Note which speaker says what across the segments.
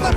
Speaker 1: Hey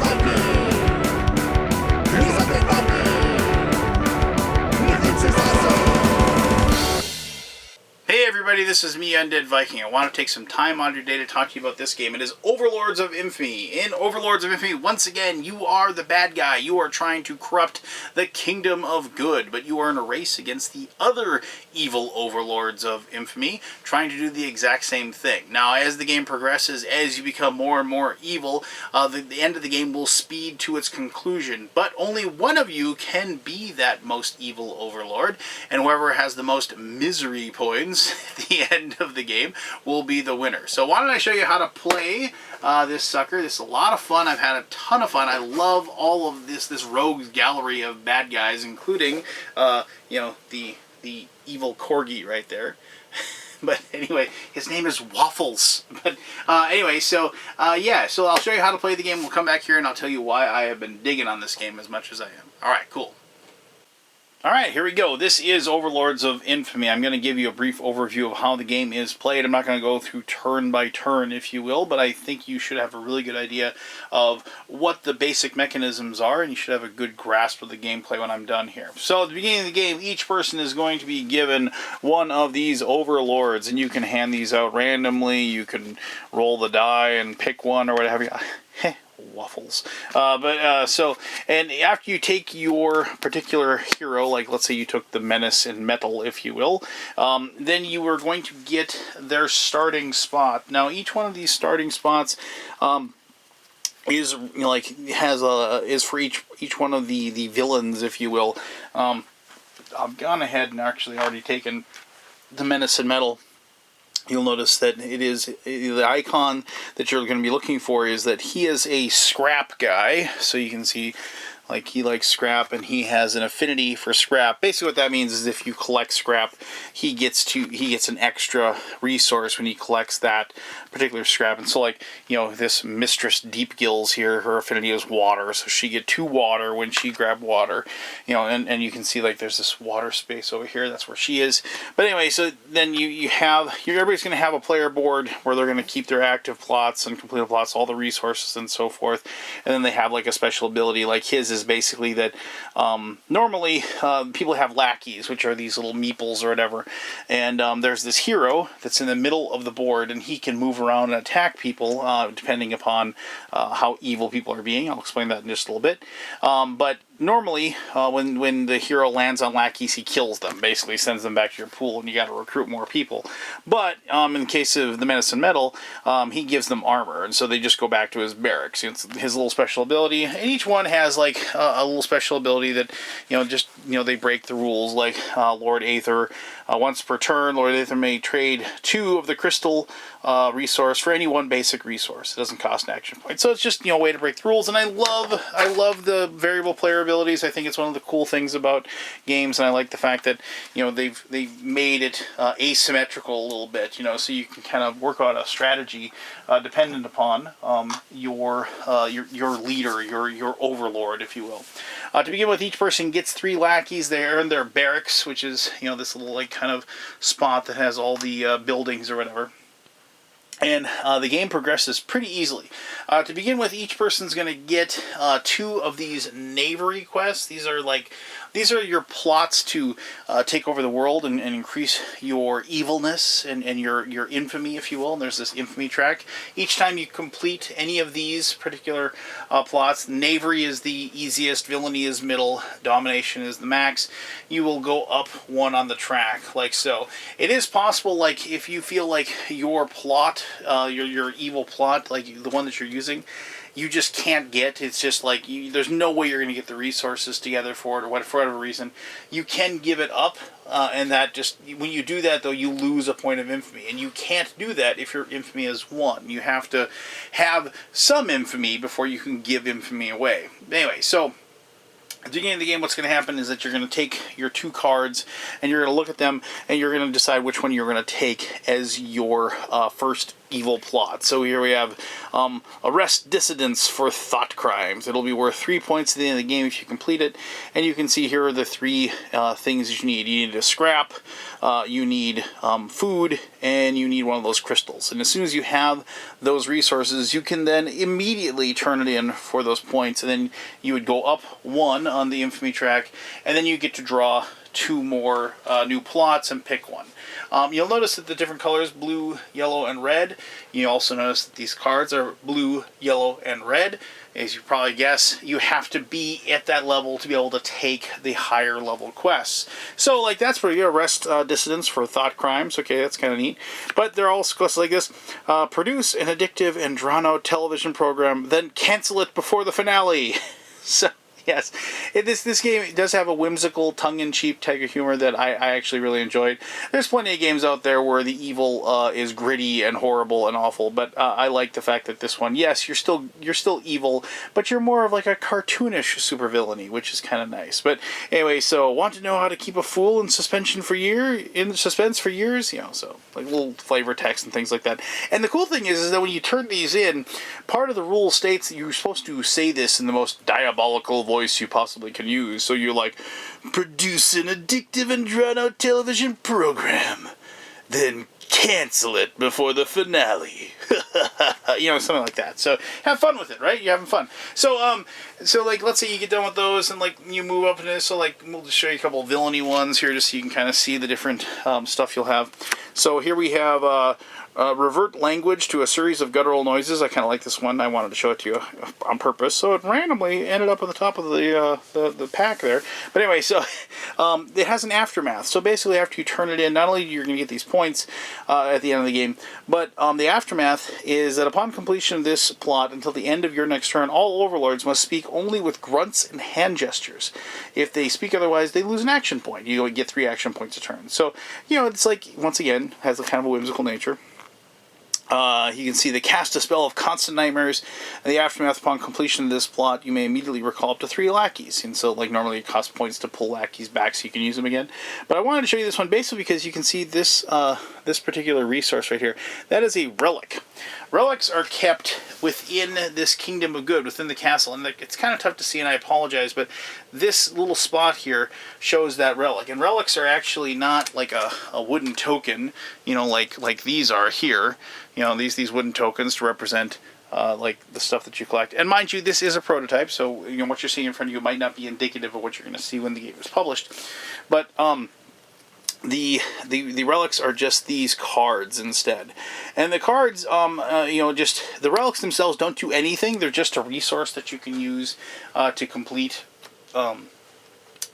Speaker 1: everybody, this is me, Undead Viking. I want to take some time out of your day to talk to you about this game. It is Overlords of Infamy. In Overlords of Infamy, once again, you are the bad guy. You are trying to corrupt the kingdom of good, but you are in a race against the other evil Overlords of Infamy, trying to do the exact same thing. Now, as the game progresses, as you become more and more evil, the end of the game will speed to its conclusion, but only one of you can be that most evil Overlord, and whoever has the most misery points at the end of the game will be the winner. So why don't I show you how to play this sucker. This is a lot of fun. I've had a ton of fun. I love all of this rogues gallery of bad guys, including you know, the evil corgi right there. But anyway, his name is Waffles. But anyway, so yeah, so I'll show you how to play the game. We'll come back here and I'll tell you why I have been digging on this game as much as I am. Alright, cool. Alright, here we go. This is Overlords of Infamy. I'm going to give you a brief overview of how the game is played. I'm not going to go through turn by turn, if you will, but I think you should have a really good idea of what the basic mechanisms are, and you should have a good grasp of the gameplay when I'm done here. So at the beginning of the game, each person is going to be given one of these Overlords, and you can hand these out randomly. You can roll the die and pick one or whatever. Waffles. And after you take your particular hero, like let's say you took the Menace in Metal, if you will, then you are going to get their starting spot. Now, each one of these starting spots is, you know, like is for each one of the villains, if you will. I've gone ahead and actually already taken the Menace in Metal. You'll notice that it is the icon that you're going to be looking for is that he is a scrap guy. So you can see, like, he likes scrap and he has an affinity for scrap. Basically what that means is if you collect scrap, he gets an extra resource when he collects that particular scrap. And so, like, you know, this Mistress Deep Gills here, her affinity is water, so she get 2 water when she grabbed water. You know, and you can see, like, there's this water space over here, that's where she is. But anyway, so then everybody's going to have a player board where they're going to keep their active plots and completed plots, all the resources and so forth. And then they have, like, a special ability, like his is basically that normally people have lackeys, which are these little meeples or whatever, and there's this hero that's in the middle of the board, and he can move around and attack people depending upon how evil people are being. I'll explain that in just a little bit. But normally, when the hero lands on lackeys, he kills them, basically sends them back to your pool, and you got to recruit more people. But in the case of the Menace in Metal, he gives them armor, and so they just go back to his barracks. It's his little special ability, and each one has like a little special ability that, you know, they break the rules. Like Lord Aether, once per turn, Lord Aether may trade 2 of the crystal resource for any 1 basic resource. It doesn't cost an action point, so it's just, you know, a way to break the rules. And I love the variable player abilities. I think it's one of the cool things about games, and I like the fact that, you know, they've made it asymmetrical a little bit, you know, so you can kind of work out a strategy dependent upon your leader, your overlord, if you will. To begin with, each person gets 3 lackeys. They earn their barracks, which is, you know, this little, like, kind of spot that has all the buildings or whatever. And the game progresses pretty easily. To begin with, each person's going to get 2 of these knavery quests. These are your plots to take over the world and increase your evilness and your infamy, if you will. And there's this infamy track. Each time you complete any of these particular plots, knavery is the easiest, villainy is middle, domination is the max. You will go up 1 on the track, like so. It is possible, like, if you feel like your plot, your evil plot, like the one that you're using, you just can't get. It's just like there's no way you're going to get the resources together for it, or for whatever reason. You can give it up, and that just, when you do that, though, you lose a point of infamy, and you can't do that if your infamy is 1. You have to have some infamy before you can give infamy away. Anyway, so at the beginning of the game, what's going to happen is that you're going to take your 2 cards, and you're going to look at them, and you're going to decide which one you're going to take as your first evil plot. So here we have arrest dissidents for thought crimes. It'll be worth 3 points at the end of the game if you complete it. And you can see here are the 3 things that you need. You need a scrap, you need food, and you need one of those crystals. And as soon as you have those resources, you can then immediately turn it in for those points. And then you would go up 1 on the Infamy track, and then you get to draw 2 more new plots and pick one. You'll notice that the different colors, blue, yellow, and red. You also notice that these cards are blue, yellow, and red. As you probably guess, you have to be at that level to be able to take the higher level quests. So, like, that's where you arrest dissidents for thought crimes. Okay, that's kind of neat. But they're all quests like this. Produce an addictive and drawn-out television program, then cancel it before the finale. So... yes, this game does have a whimsical, tongue-in-cheek type of humor that I actually really enjoyed. There's plenty of games out there where the evil is gritty and horrible and awful, but I like the fact that this one, yes, you're still evil, but you're more of like a cartoonish supervillainy, which is kind of nice. But anyway, so want to know how to keep a fool in suspense for years? You know, so like little flavor text and things like that. And the cool thing is that when you turn these in, part of the rule states that you're supposed to say this in the most diabolical voice you possibly can use. So you're like, produce an addictive and drawn-out television program, then cancel it before the finale. You know, something like that. So have fun with it, right? You're having fun. So like, let's say you get done with those and like you move up into this. So like, we'll just show you a couple of villainy ones here just so you can kind of see the different stuff you'll have. So here we have revert language to a series of guttural noises. I kind of like this one. I wanted to show it to you on purpose. So it randomly ended up at the top of the pack there. But anyway, so it has an aftermath. So basically after you turn it in, not only you're going to get these points at the end of the game, but the aftermath is that upon completion of this plot until the end of your next turn, all overlords must speak only with grunts and hand gestures. If they speak otherwise, they lose an action point. You get 3 action points a turn. So, you know, it's like, once again, has a kind of a whimsical nature. You can see the cast a spell of constant nightmares. In the aftermath, upon completion of this plot, you may immediately recall up to 3 lackeys. And so, like, normally it costs points to pull lackeys back so you can use them again. But I wanted to show you this one basically because you can see this this particular resource right here. That is a relic. Relics are kept within this kingdom of good, within the castle. And it's kind of tough to see, and I apologize, but this little spot here shows that relic. And relics are actually not like a wooden token, you know, like these are here. You know, these wooden tokens to represent like the stuff that you collect. And mind you, this is a prototype, so you know what you're seeing in front of you might not be indicative of what you're going to see when the game is published. But the relics are just these cards instead. And the cards, you know, just the relics themselves don't do anything. They're just a resource that you can use to complete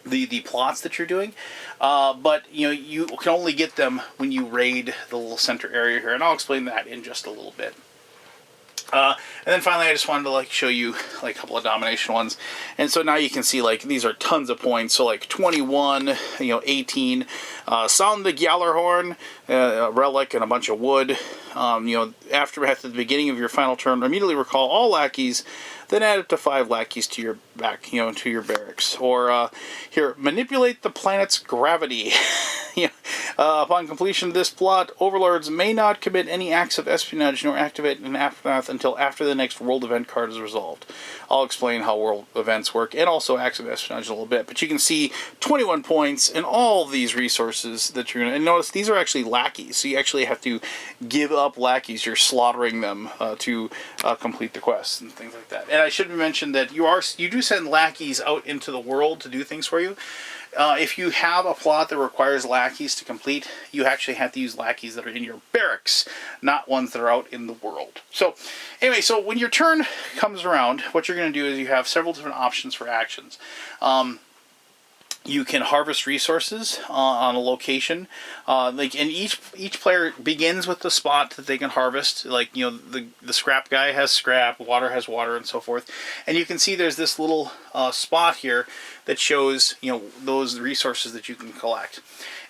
Speaker 1: the plots that you're doing. But, you know, you can only get them when you raid the little center area here. And I'll explain that in just a little bit. And then finally, I just wanted to like show you like a couple of domination ones. And so now you can see like these are tons of points. So like 21, you know, 18. Sound the Gjallarhorn, a relic and a bunch of wood. You know, aftermath at the beginning of your final turn, immediately recall all lackeys. Then add up to 5 lackeys to your back, you know, to your barracks. Or here, manipulate the planet's gravity. You know, upon completion of this plot, overlords may not commit any acts of espionage nor activate an aftermath until after the next world event card is resolved. I'll explain how world events work and also acts of espionage a little bit. But you can see 21 points and all of these resources that you're going to... And notice these are actually lackeys, so you actually have to give up lackeys. You're slaughtering them to complete the quests and things like that. And I should mention that you do send lackeys out into the world to do things for you. If you have a plot that requires lackeys to complete, you actually have to use lackeys that are in your barracks, not ones that are out in the world. So, anyway, so when your turn comes around, what you're going to do is you have several different options for actions. You can harvest resources on a location. Like, and each player begins with the spot that they can harvest. Like, you know, the scrap guy has scrap, water has water, and so forth. And you can see there's this little spot here that shows, you know, those resources that you can collect.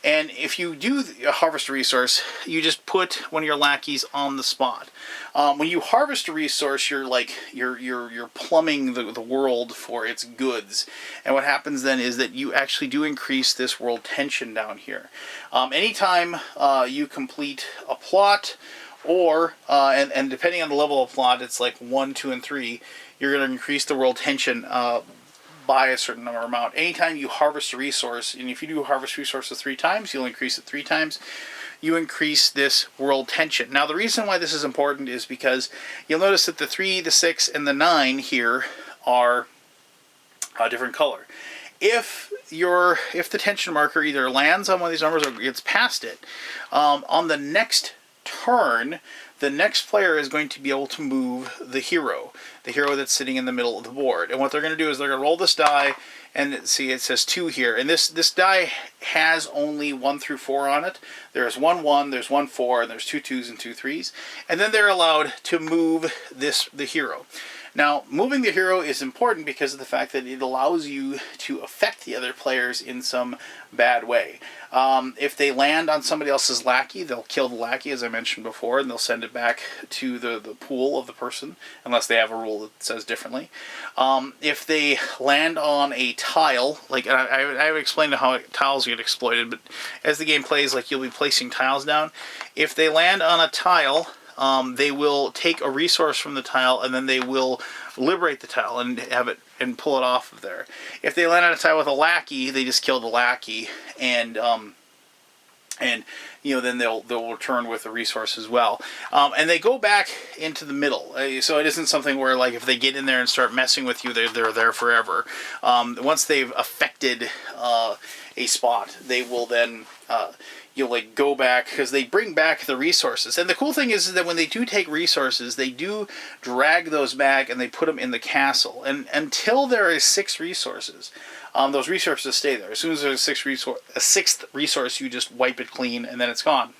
Speaker 1: And if you do harvest a resource, you just put one of your lackeys on the spot. When you harvest a resource, you're like you're plumbing the world for its goods. And what happens then is that you actually do increase this world tension down here. Anytime you complete a plot or and depending on the level of plot, it's like 1, 2, and 3. You're going to increase the world tension by a certain number amount. Anytime you harvest a resource, and if you do harvest resources 3 times, you'll increase it 3 times. You increase this world tension. Now, the reason why this is important is because you'll notice that the 3, the 6, and the 9 here are a different color. If the tension marker either lands on one of these numbers or gets past it, on the next turn, the next player is going to be able to move the hero that's sitting in the middle of the board. And what they're going to do is they're going to roll this die, and see, it says 2 here. And this die has only 1 through 4 on it. There's 1 1, there's 1 4, and there's 2 2s and 2 3s. And then they're allowed to move the hero. Now, moving the hero is important because of the fact that it allows you to affect the other players in some bad way. If they land on somebody else's lackey, they'll kill the lackey, as I mentioned before, and they'll send it back to the pool of the person, unless they have a rule that says differently. If they land on a tile, like I've explained how tiles get exploited, but as the game plays, like, you'll be placing tiles down. If they land on a tile, they will take a resource from the tile, and then they will liberate the tile and have it and pull it off of there. If they land on a tile with a lackey, they just kill the lackey, and you know, then they'll return with the resource as well. And they go back into the middle, so it isn't something where, like, if they get in there and start messing with you, they're there forever. Once they've affected a spot, they will then you'll, like, go back, because they bring back the resources. And the cool thing is that when they do take resources, they do drag those back and they put them in the castle. And until there is 6 resources, those resources stay there. As soon as there's a 6th resource, you just wipe it clean and then it's gone.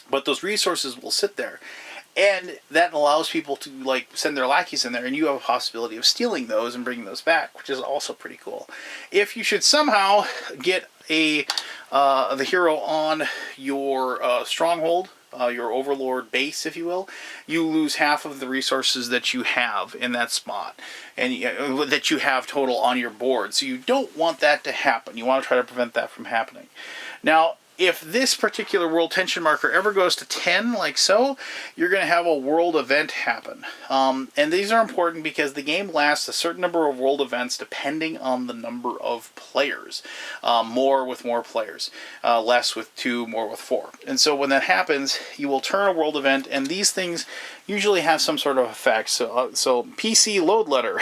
Speaker 1: But those resources will sit there. And that allows people to, like, send their lackeys in there, and you have a possibility of stealing those and bringing those back, which is also pretty cool. If you should somehow get the hero on your stronghold, your overlord base, if you will, you lose half of the resources that you have in that spot, and that you have total on your board. So you don't want that to happen. You want to try to prevent that from happening. Now, if this particular world tension marker ever goes to 10, like so, you're going to have a world event happen. And these are important because the game lasts a certain number of world events depending on the number of players. More with more players, less with 2, more with 4. And so when that happens, you will turn a world event, and these things usually have some sort of effect. So PC load letter.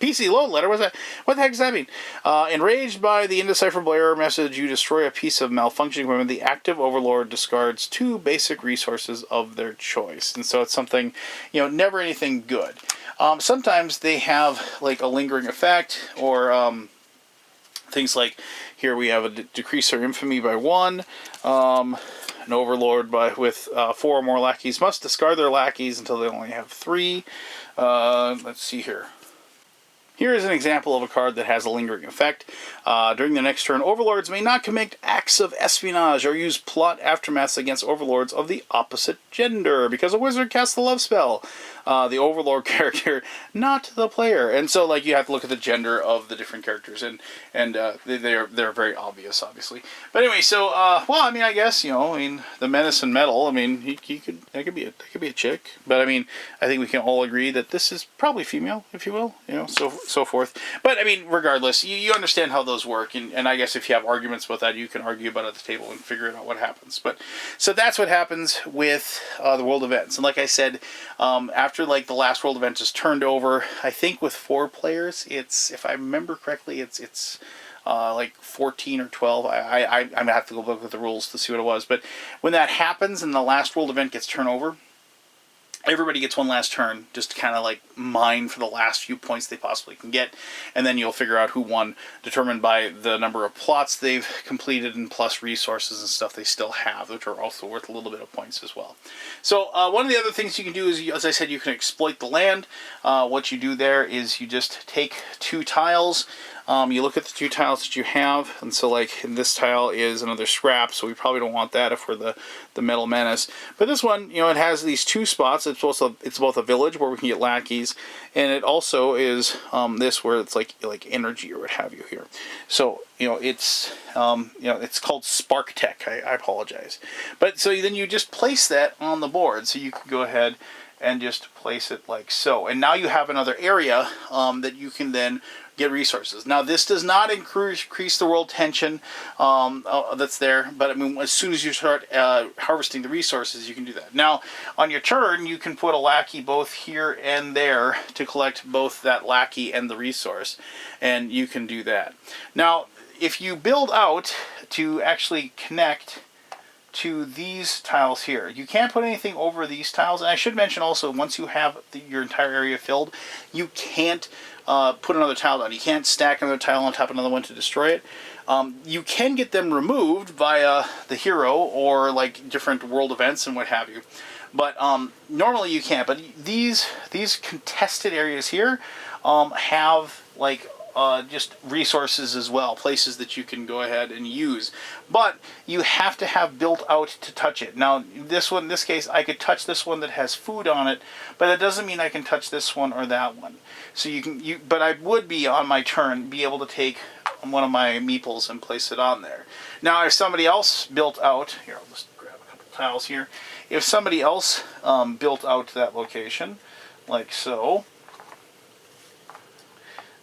Speaker 1: PC load letter? What's that? What the heck does that mean? Enraged by the indecipherable error message, you destroy a piece of malfunctioning equipment. The active overlord discards 2 basic resources of their choice. And so it's something, you know, never anything good. Sometimes they have, like, a lingering effect, or things like, here we have a decrease their infamy by 1. An overlord with 4 or more lackeys must discard their lackeys until they only have 3. Let's see here. Here is an example of a card that has a lingering effect. During the next turn, overlords may not commit acts of espionage or use plot aftermaths against overlords of the opposite gender, because a wizard casts the love spell. The overlord character, not the player. And so, like, you have to look at the gender of the different characters, and they're very obvious, obviously. But anyway, so well, I mean, I guess, you know, I mean, the menace and metal, I mean, that could be a chick. But I mean, I think we can all agree that this is probably female, if you will, you know, so forth. But I mean, regardless, you understand how those work, and I guess if you have arguments about that, you can argue about it at the table and figure out what happens. But so that's what happens with the world events. And like I said, after, like, the last world event is turned over, I think with 4 players, it's, if I remember correctly, it's like 14 or 12. I'm gonna have to go look at the rules to see what it was. But when that happens and the last world event gets turned over, everybody gets one last turn just to kind of, like, mine for the last few points they possibly can get, and then you'll figure out who won, determined by the number of plots they've completed and plus resources and stuff they still have, which are also worth a little bit of points as well. So one of the other things you can do is, as I said, you can exploit the land. What you do there is you just take 2 tiles, you look at the 2 tiles that you have, and so like this tile is another scrap, so we probably don't want that if we're the Metal Menace. But this one, it has these 2 spots. It's both a village where we can get lackeys, and it also is this where it's like energy or what have you here. So it's it's called Spark Tech. I apologize, but so then you just place that on the board, so you can go ahead and just place it like so, and now you have another area that you can then get resources. Now this does not increase the world tension that's there, but I mean as soon as you start harvesting the resources, you can do that. Now on your turn, you can put a lackey both here and there to collect both that lackey and the resource, and you can do that. Now if you build out to actually connect to these tiles here, you can't put anything over these tiles. And I should mention also, once you have your entire area filled, you can't put another tile down. You can't stack another tile on top of another one to destroy it. You can get them removed via the hero or like different world events and what have you, but normally you can't. But these contested areas here have like just resources as well, places that you can go ahead and use, but you have to have built out to touch it. Now this one, in this case, I could touch this one that has food on it, but that doesn't mean I can touch this one or that one. So but I would be on my turn be able to take one of my meeples and place it on there. Now if somebody else built out here, I'll just grab a couple tiles here. If somebody else built out to that location like so,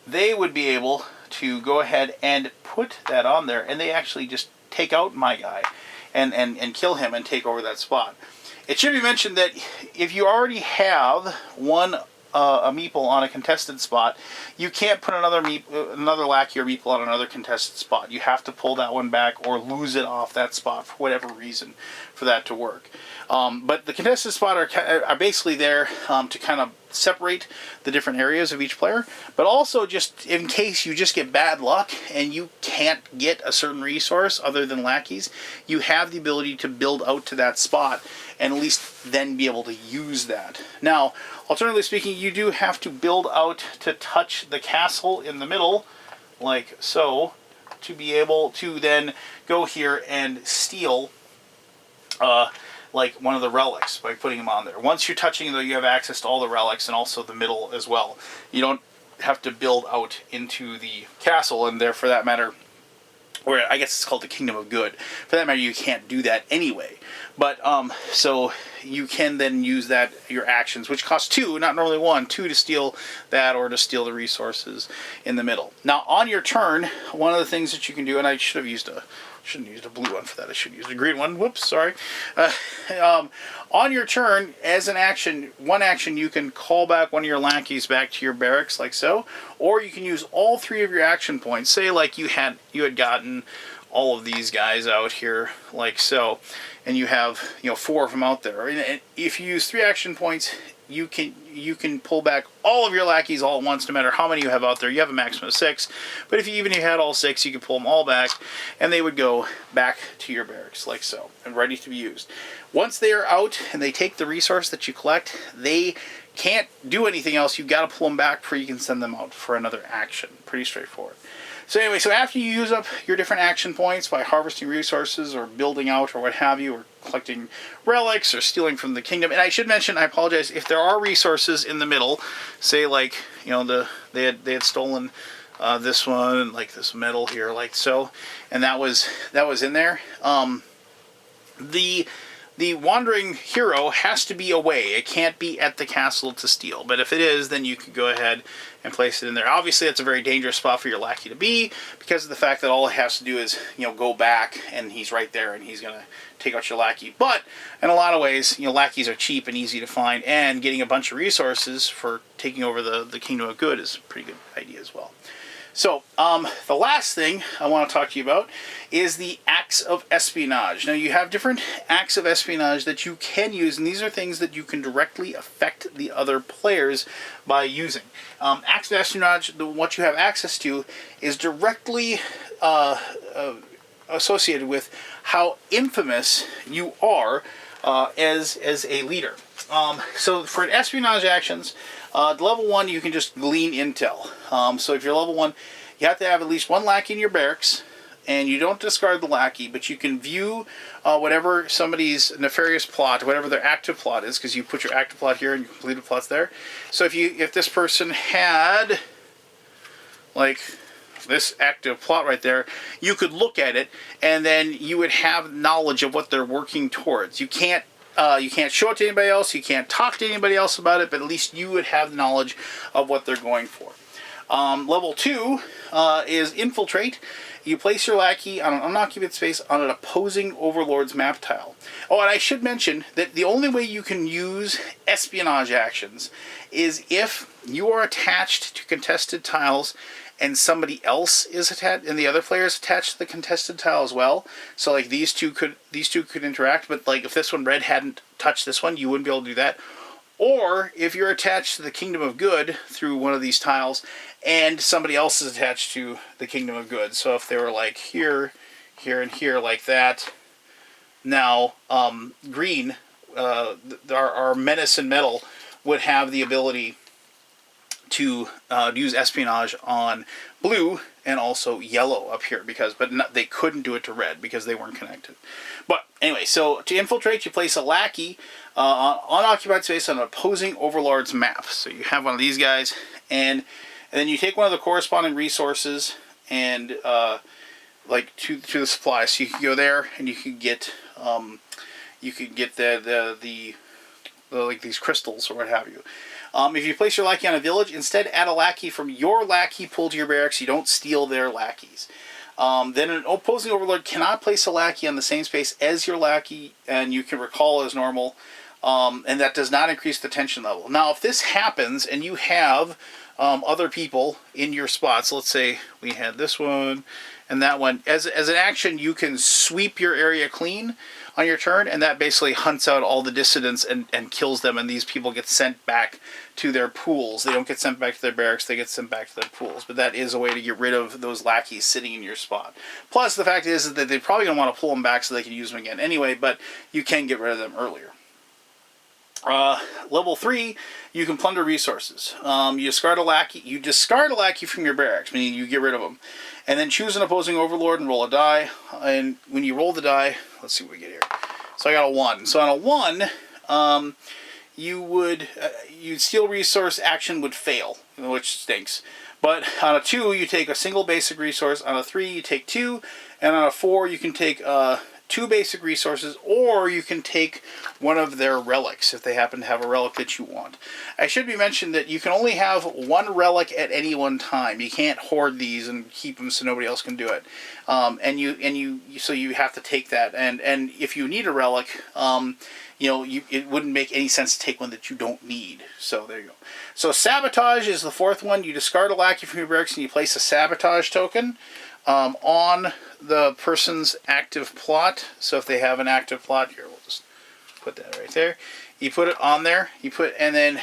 Speaker 1: they would be able to go ahead and put that on there, and they actually just take out my guy and kill him and take over that spot. It should be mentioned that if you already have one a meeple on a contested spot, you can't put another lackey or meeple on another contested spot. You have to pull that one back or lose it off that spot for whatever reason for that to work. But the contested spot are basically there to kind of separate the different areas of each player, but also just in case you just get bad luck and you can't get a certain resource other than lackeys, you have the ability to build out to that spot and at least then be able to use that. Now, alternatively speaking, you do have to build out to touch the castle in the middle, like so, to be able to then go here and steal like one of the relics by putting them on there. Once you're touching, though, you have access to all the relics and also the middle as well. You don't have to build out into the castle, and there, for that matter, or I guess it's called the Kingdom of Good. For that matter, you can't do that anyway. But so you can then use that, your actions, which cost 2, not normally 1, 2 to steal that or to steal the resources in the middle. Now on your turn, one of the things that you can do, and I shouldn't have used a blue one for that. I should use a green one. Whoops, sorry. On your turn, as an action, one action, you can call back one of your lackeys back to your barracks, like so, or you can use all 3 of your action points. Say, like you had gotten all of these guys out here, like so, and you have 4 of them out there. And if you use 3 action points, you can pull back all of your lackeys all at once, no matter how many you have out there. You have a maximum of 6, but if you had all 6, you could pull them all back, and they would go back to your barracks, like so, and ready to be used. Once they are out and they take the resource that you collect, they can't do anything else. You've got to pull them back before you can send them out for another action. Pretty straightforward. So anyway, so after you use up your different action points by harvesting resources or building out or what have you, or collecting relics or stealing from the kingdom, and I should mention, I apologize, if there are resources in the middle, say like, they had stolen this one, like this metal here, like so, and that was in there, the wandering hero has to be away. It can't be at the castle to steal. But if it is, then you could go ahead and place it in there. Obviously, it's a very dangerous spot for your lackey to be, because of the fact that all it has to do is, go back, and he's right there, and he's going to take out your lackey. But in a lot of ways, lackeys are cheap and easy to find, and getting a bunch of resources for taking over the Kingdom of Good is a pretty good idea as well. So, the last thing I want to talk to you about is the acts of espionage. Now, you have different acts of espionage that you can use, and these are things that you can directly affect the other players by using. Acts of espionage, what you have access to, is directly associated with how infamous you are as a leader. So, for espionage actions, level 1, you can just glean intel. So if you're level 1, You have to have at least one lackey in your barracks, and you don't discard the lackey, but you can view whatever somebody's nefarious plot, whatever their active plot is, because you put your active plot here and your completed plot's there. So if this person had, like, this active plot right there, you could look at it, and then you would have knowledge of what they're working towards. You can't show it to anybody else, you can't talk to anybody else about it, but at least you would have knowledge of what they're going for. Level 2 is Infiltrate. You place your lackey on an unoccupied space on an opposing Overlord's map tile. Oh, and I should mention that the only way you can use espionage actions is if you are attached to contested tiles and somebody else is attached, and the other player is attached to the contested tile as well. So like these two could interact, but like if this one, red, hadn't touched this one, you wouldn't be able to do that. Or if you're attached to the Kingdom of Good through one of these tiles, and somebody else is attached to the Kingdom of Good. So if they were like here, here, and here like that, now green, our Menace and Metal would have the ability to use espionage on blue and also yellow up here, but they couldn't do it to red because they weren't connected. But anyway, so to infiltrate, you place a lackey on unoccupied space on an opposing Overlord's map. So you have one of these guys, and then you take one of the corresponding resources and like to the supply. So you can go there and you can get the like these crystals or what have you. If you place your lackey on a village, instead add a lackey from your lackey pool to your barracks. You don't steal their lackeys. Then an opposing Overlord cannot place a lackey on the same space as your lackey, and you can recall as normal, and that does not increase the tension level. Now, if this happens and you have other people in your spots, let's say we had this one and that one, as an action, you can sweep your area clean on your turn, and that basically hunts out all the dissidents and kills them, and these people get sent back to their pools. They don't get sent back to their barracks, they get sent back to their pools. But that is a way to get rid of those lackeys sitting in your spot. Plus, the fact is that they probably don't want to pull them back so they can use them again anyway, but you can get rid of them earlier. Level 3, you can plunder resources. You discard a lackey from your barracks, meaning you get rid of them. And then choose an opposing Overlord and roll a die. And when you roll the die, let's see what we get here. So I got a 1. So on a 1, you'd steal resource action would fail, which stinks. But on a 2, you take a single basic resource. On a 3, you take 2. And on a 4, you can take 2 basic resources, or you can take one of their relics if they happen to have a relic that you want. I should be mentioned that you can only have 1 relic at any one time. You can't hoard these and keep them so nobody else can do it. So you have to take that. And if you need a relic, it wouldn't make any sense to take one that you don't need. So there you go. So sabotage is the 4th one. You discard a lackey from your barracks and you place a sabotage token on the person's active plot. So if they have an active plot, here, we'll just put that right there. You put it on there. And then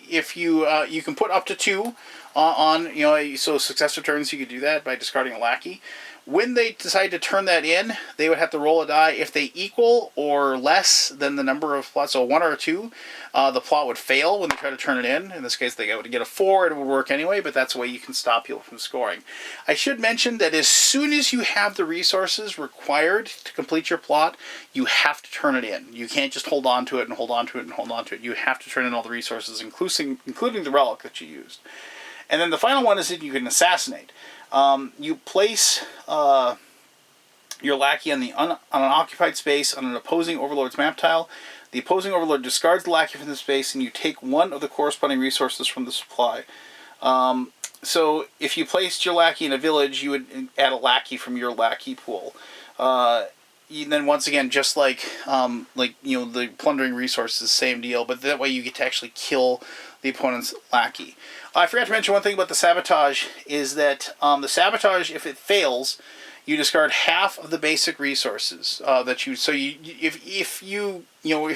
Speaker 1: if you can put up to 2 on, so successive turns you could do that by discarding a lackey. When they decide to turn that in, they would have to roll a die. If they equal or less than the number of plots, so 1 or 2, the plot would fail when they try to turn it in. In this case, they would get a 4, it would work anyway, but that's a way you can stop people from scoring. I should mention that as soon as you have the resources required to complete your plot, you have to turn it in. You can't just hold on to it and hold on to it and hold on to it. You have to turn in all the resources, including the relic that you used. And then the final one is that you can assassinate. You place your lackey on an occupied space on an opposing Overlord's map tile. The opposing Overlord discards the lackey from the space, and you take 1 of the corresponding resources from the supply. So if you placed your lackey in a village, you would add a lackey from your lackey pool. Then once again, just like the plundering resources, same deal, but that way you get to actually kill the opponent's lackey. I forgot to mention one thing about the sabotage, is that the sabotage, if it fails, you discard half of the basic resources that you. So if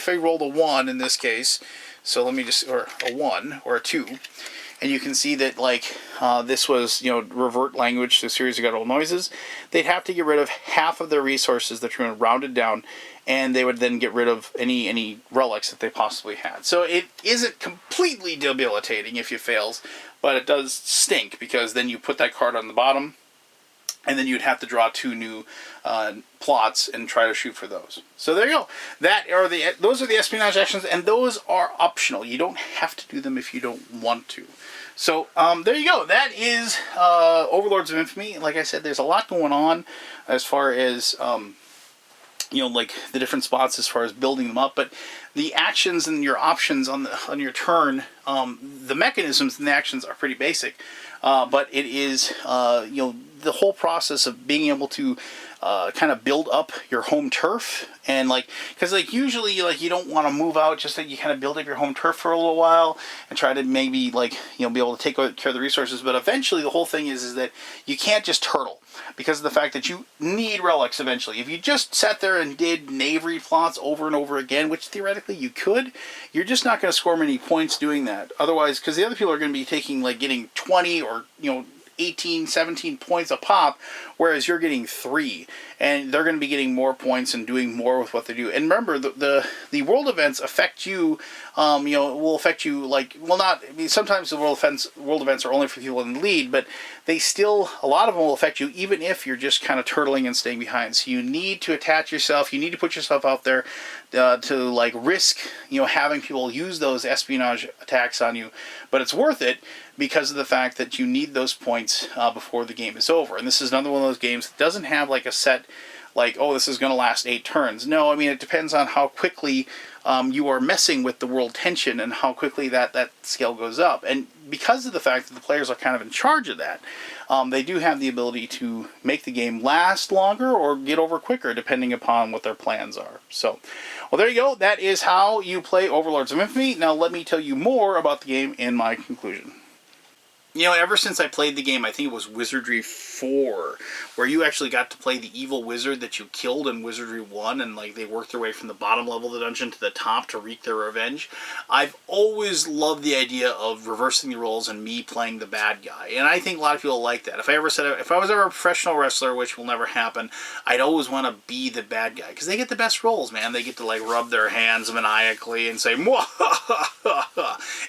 Speaker 1: I rolled a 1 in this case, so let me just, or a 1 or a 2, and you can see that like this was, you know, revert language to a series of guttural noises. They'd have to get rid of half of their resources that were rounded down, and they would then get rid of any relics that they possibly had. So it isn't completely debilitating if you fails, but it does stink, because then you put that card on the bottom, and then you'd have to draw 2 new plots and try to shoot for those. So there you go. Those are the espionage actions, and those are optional. You don't have to do them if you don't want to. So there you go. That is Overlords of Infamy. Like I said, there's a lot going on as far as you know, like the different spots as far as building them up, but the actions and your options on your turn, the mechanisms and the actions are pretty basic. But it is, you know, the whole process of being able to kind of build up your home turf, and like, because like usually like you don't want to move out, just that you kind of build up your home turf for a little while and try to maybe like, you know, be able to take care of the resources. But eventually the whole thing is that you can't just turtle, because of the fact that you need relics eventually. If you just sat there and did knavery plots over and over again, which theoretically you could, you're just not going to score many points doing that. Otherwise, because the other people are going to be taking like getting 20 or, you know, 18, 17 points a pop, whereas you're getting 3, and they're going to be getting more points and doing more with what they do. And remember, the world events affect you, you know, will affect you like, well, not, I mean, sometimes the world events are only for people in the lead, but they still, a lot of them will affect you even if you're just kind of turtling and staying behind. So you need to attach yourself, you need to put yourself out there to like risk, you know, having people use those espionage attacks on you, but it's worth it, because of the fact that you need those points before the game is over. And this is another one of those games that doesn't have like a set, like, oh, this is going to last 8 turns. No, I mean, it depends on how quickly you are messing with the world tension and how quickly that scale goes up. And because of the fact that the players are kind of in charge of that, they do have the ability to make the game last longer or get over quicker, depending upon what their plans are. So, well, there you go. That is how you play Overlords of Infamy. Now, let me tell you more about the game in my conclusion. You know, ever since I played the game, I think it was Wizardry 4, where you actually got to play the evil wizard that you killed in Wizardry 1, and like they worked their way from the bottom level of the dungeon to the top to wreak their revenge. I've always loved the idea of reversing the roles and me playing the bad guy, and I think a lot of people like that. If I was ever a professional wrestler, which will never happen, I'd always want to be the bad guy, because they get the best roles, man. They get to like rub their hands maniacally and say, "Mwah!"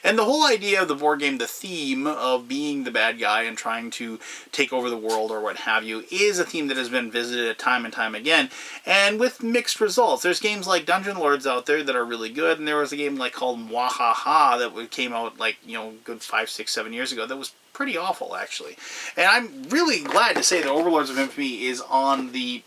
Speaker 1: And the whole idea of the board game, the theme of being the bad guy and trying to take over the world or what have you, is a theme that has been visited time and time again, and with mixed results. There's games like Dungeon Lords out there that are really good, and there was a game like called Mwahaha that came out like, you know, good 5, 6, 7 years ago that was pretty awful, actually. And I'm really glad to say that Overlords of Infamy is on the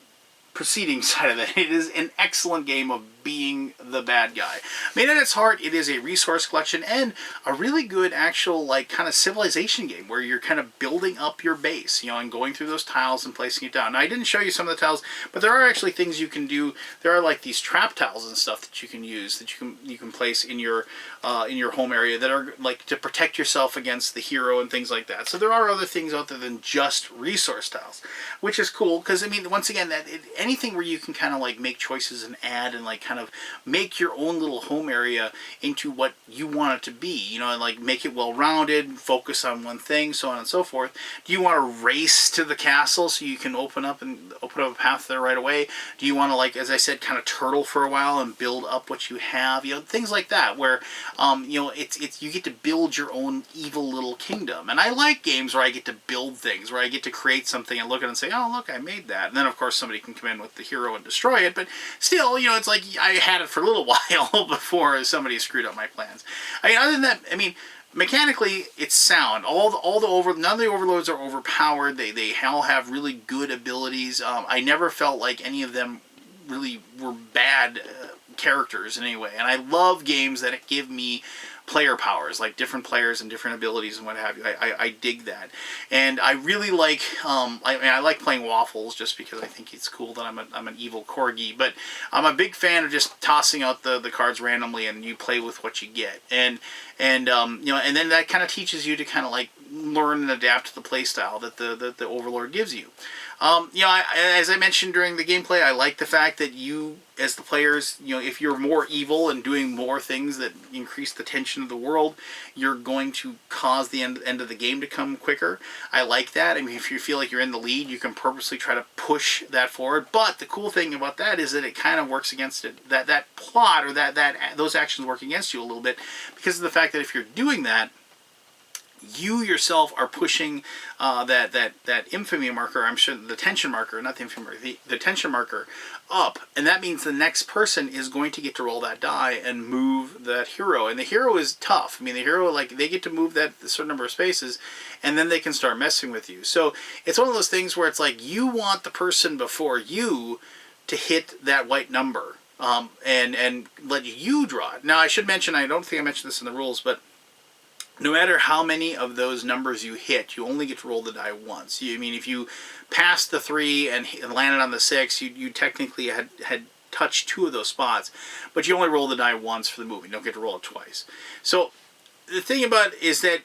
Speaker 1: preceding side of that. It is an excellent game of being the bad guy. I mean, at its heart, it is a resource collection and a really good actual, like, kind of civilization game where you're kind of building up your base, you know, and going through those tiles and placing it down. Now, I didn't show you some of the tiles, but there are actually things you can do. There are, like, these trap tiles and stuff that you can use, that you can place in your home area that are, like, to protect yourself against the hero and things like that. So there are other things out there than just resource tiles, which is cool, because, I mean, once again, anything where you can kind of, like, make choices and add and, like, kind of make your own little home area into what you want it to be, you know, and like make it well-rounded, focus on one thing, so on and so forth. Do you want to race to the castle so you can open up a path there right away? Do you want to, like, as I said, kind of turtle for a while and build up what you have, you know, things like that, where you know, it's you get to build your own evil little kingdom. And I like games where I get to build things, where I get to create something and look at it and say, oh, look, I made that. And then of course somebody can come in with the hero and destroy it, but still, you know, it's like I had it for a little while before somebody screwed up my plans. I mean, other than that, I mean, mechanically, it's sound. None of the overlords are overpowered. They all have really good abilities. I never felt like any of them really were bad characters in any way. And I love games that give me player powers, like different players and different abilities and what have you. I dig that. And I really like, I like playing Waffles just because I think it's cool that I'm an evil corgi, but I'm a big fan of just tossing out the cards randomly and you play with what you get. And you know, and then that kind of teaches you to kind of like learn and adapt to the play style that the Overlord gives you. As I mentioned during the gameplay, I like the fact that you, as the players, if you're more evil and doing more things that increase the tension of the world, you're going to cause the end of the game to come quicker. I like that. I mean, if you feel like you're in the lead, you can purposely try to push that forward. But the cool thing about that is that it kind of works against it. That plot or those actions work against you a little bit because of the fact that if you're doing that, you yourself are pushing that infamy marker, I'm sure the tension marker, not the infamy marker, the tension marker up. And that means the next person is going to get to roll that die and move that hero. And the hero is tough. I mean, the hero, like, they get to move that certain number of spaces, and then they can start messing with you. So it's one of those things where it's like you want the person before you to hit that white number and let you draw it. Now, I should mention, I don't think I mentioned this in the rules, but no matter how many of those numbers you hit, you only get to roll the die once. I mean, if you passed the 3 and landed on the 6, you technically had touched 2 of those spots, but you only roll the die once for the move. You don't get to roll it twice. So the thing about it is that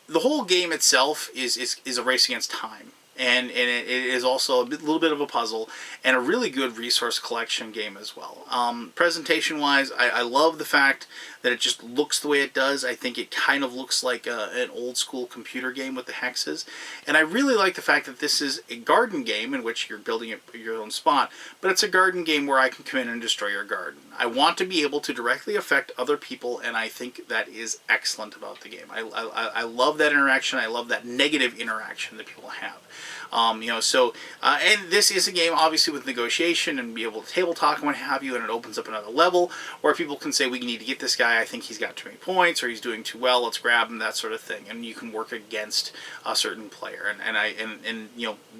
Speaker 1: the whole game itself is a race against time. And it is also a little bit of a puzzle and a really good resource collection game as well. Presentation-wise, I love the fact that it just looks the way it does. I think it kind of looks like an old-school computer game with the hexes. And I really like the fact that this is a garden game in which you're building your own spot, but it's a garden game where I can come in and destroy your garden. I want to be able to directly affect other people, and I think that is excellent about the game. I love that interaction. I love that negative interaction that people have. And this is a game obviously with negotiation and be able to table talk and what have you, and it opens up another level where people can say, we need to get this guy, I think he's got too many points, or he's doing too well, let's grab him, that sort of thing. And you can work against a certain player, and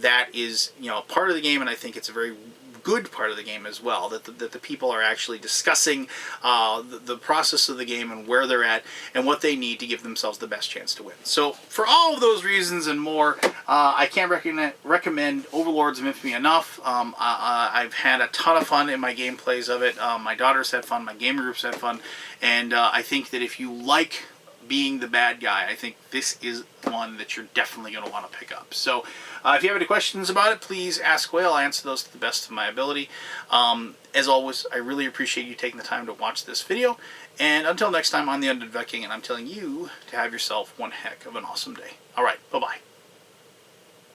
Speaker 1: that is part of the game, and I think it's a very good part of the game as well, that the people are actually discussing the process of the game and where they're at and what they need to give themselves the best chance to win. So for all of those reasons and more, I can't recommend Overlords of Infamy enough. I've had a ton of fun in my gameplays of it. My daughter's had fun, my gamer group's had fun, and I think that if you like being the bad guy, I think this is one that you're definitely going to want to pick up. So if you have any questions about it, please ask away. I'll answer those to the best of my ability. As always, I really appreciate you taking the time to watch this video. And until next time, I'm the Undead Viking, and I'm telling you to have yourself one heck of an awesome day. All right, bye-bye.